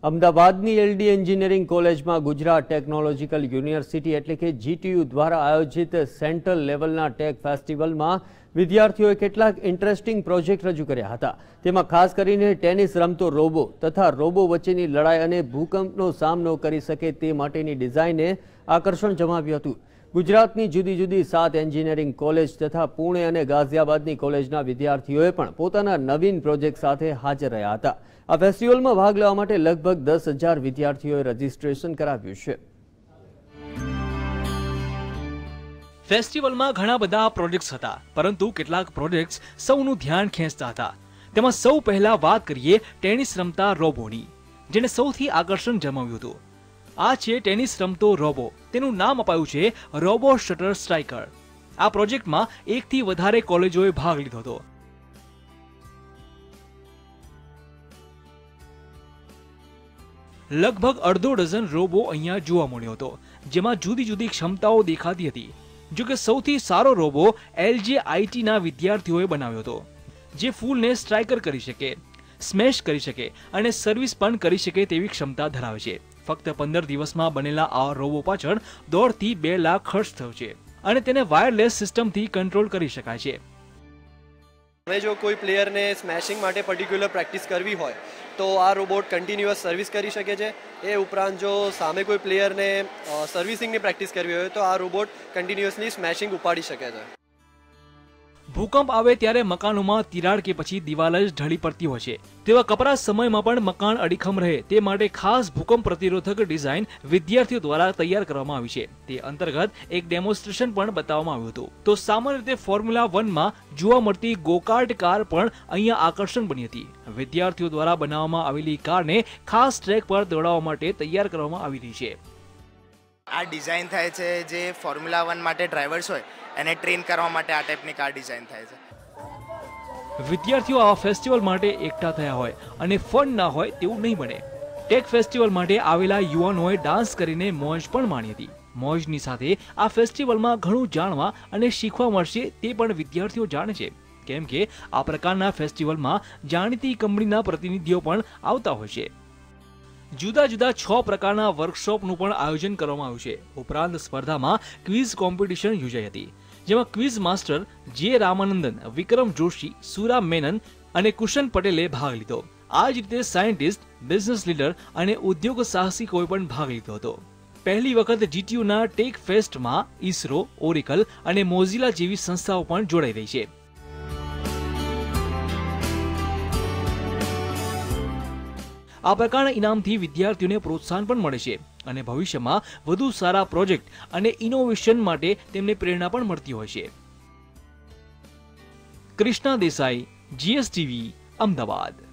અમદાવાદની LD engineering કોલેજમાં Gujarat technological university એટલે કે જીટીયુ દ્વારા આયોજિત સેન્ટ્રલ લેવલના ટેક ફેસ્ટિવલમાં વિદ્યાર્થીઓએ કેટલાક ઇન્ટરેસ્ટિંગ પ્રોજેક્ટ રજૂ કર્યા હતા. તેમાં ખાસ કરીને ટેનિસ રમતો રોબો તથા રોબો વચ્ચેની લડાઈ અને ભૂકંપનો સામનો કરી શકે તે માટેની ડિઝાઇને આકર્ષણ જમાવ્યું હતું. ગુજરાતની જુદી જુદી 7 એન્જિનિયરિંગ કોલેજ તથા પુણે અને ગાઝિયાબાદની કોલેજના વિદ્યાર્થીઓએ પણ પોતાના નવીન પ્રોજેક્ટ સાથે હાજર રહ્યા હતા. આ ફેસ્ટિવલમાં ભાગ લેવા માટે લગભગ 10,000 વિદ્યાર્થીઓએ રજીસ્ટ્રેશન કરાવ્યું છે. ફેસ્ટિવલમાં ઘણા બધા પ્રોજેક્ટ્સ હતા, પરંતુ કેટલાક પ્રોજેક્ટ્સ સૌનું ધ્યાન ખેંચતા હતા. તેમાં સૌ પહેલા વાત કરીએ ટેનિસ રમતા રોબોની, જેને સૌથી આકર્ષણ જમાવ્યું હતું. આ છે ટેનિસ રમતો રોબો. તેનું નામ અપાયું છે રોબો શટર સ્ટ્રાઇકર. આ પ્રોજેક્ટમાં 1 થી વધારે કોલેજોએ ભાગ લીધો હતો. લગભગ અડધો ડઝન રોબો અહીંયા જોવા મળ્યો હતો, જેમાં જુદી જુદી ક્ષમતાઓ દેખાતી હતી. જો કે સૌથી સારો રોબો LJIT ના વિદ્યાર્થીઓએ બનાવ્યો હતો, જે ફૂલને સ્ટ્રાઇકર કરી શકે, સ્મેશ કરી શકે અને સર્વિસ પણ કરી શકે તેવી ક્ષમતા ધરાવે છે. ફક્ત 15 દિવસમાં બનેલા આ રોબો પાછળ 1.5 થી 2 લાખ ખર્ચ થયો છે અને તેને વાયરલેસ સિસ્ટમથી કંટ્રોલ કરી શકાય છે. હવે જો કોઈ પ્લેયરને સ્મેશિંગ માટે પર્ટિક્યુલર પ્રેક્ટિસ કરવી હોય તો આ રોબોટ કન્ટિન્યુઅસ સર્વિસ કરી શકે છે. એ ઉપરાંત જો સામે કોઈ પ્લેયરને સર્વિસિંગની પ્રેક્ટિસ કરવી હોય તો આ રોબોટ કન્ટિન્યુઅસલી સ્મેશિંગ ઉપાડી શકે છે. ભૂકંપ આવે ત્યારે મકાનોમાં તિરાડ કે પછી દિવાલ જ ઢળી પડતી હોય છે. તેવા કપરા સમયમાં પણ મકાન અડીખમ રહે તે માટે ખાસ ભૂકંપ પ્રતિરોધક ડિઝાઇન વિદ્યાર્થીઓ દ્વારા તૈયાર કરવામાં આવી છે. તે અંતર્ગત એક ડેમોન્સ્ટ્રેશન પણ બતાવવામાં આવ્યું હતું. તો સામાન્ય રીતે ફોર્મ્યુલા 1માં જોવા મળતી ગોકાર્ટ કાર પણ અહીંયા આકર્ષણ બની હતી. વિદ્યાર્થીઓ દ્વારા બનાવવામાં આવેલી કારને ખાસ ટ્રેક પર દોડાવવા માટે તૈયાર કરવામાં આવી રહી છે. આ ડિઝાઇન થાય છે જે ફોર્મ્યુલા 1 માટે ડ્રાઈવર્સ હોય એને ટ્રેન કરવા માટે આ ટાઈપની કાર ડિઝાઇન થાય છે. વિદ્યાર્થીઓ આ ફેસ્ટિવલ માટે એકઠા થયા હોય અને ફન ના હોય તેવું નહીં બને. ટેક ફેસ્ટિવલ માટે આવેલા યુવાનોએ ડાન્સ કરીને મોજ પણ માણી હતી. મોજની સાથે આ ફેસ્ટિવલમાં ઘણું જાણવા અને શીખવા મળશે તે પણ વિદ્યાર્થીઓ જાણે છે, કેમ કે આ પ્રકારના ફેસ્ટિવલમાં જાણીતી કંપનીના પ્રતિનિધિઓ પણ આવતા હોય છે. જુદા જુદા 6 પ્રકારના વર્કશોપનું પણ આયોજન કરવામાં આવ્યું છે. ઉપરાંત સ્પર્ધામાં ક્વિઝ કોમ્પિટિશન યોજાઈ હતી, જેમાં ક્વિઝ માસ્ટર જે રામાનંદન, વિક્રમ જોશી, સુરા મેનન અને કુશન પટેલે ભાગ લીધો. આ જ રીતે સાયન્ટિસ્ટ, બિઝનેસ લીડર અને ઉદ્યોગ સાહસિકોએ પણ ભાગ લીધો હતો. પહેલી વખત જીટીયુના ટેક ફેસ્ટમાં ઇસરો, ઓરેકલ અને મોઝિલા જેવી સંસ્થાઓ પણ જોડાઈ રહી છે. આ પ્રકારના ઇનામથી વિદ્યાર્થીઓને પ્રોત્સાહન પણ મળે છે અને ભવિષ્યમાં વધુ સારા પ્રોજેક્ટ અને ઇનોવેશન માટે તેમને પ્રેરણા પણ મળતી હોય છે. કૃષ્ણા દેસાઈ, GSTV, અમદાવાદ.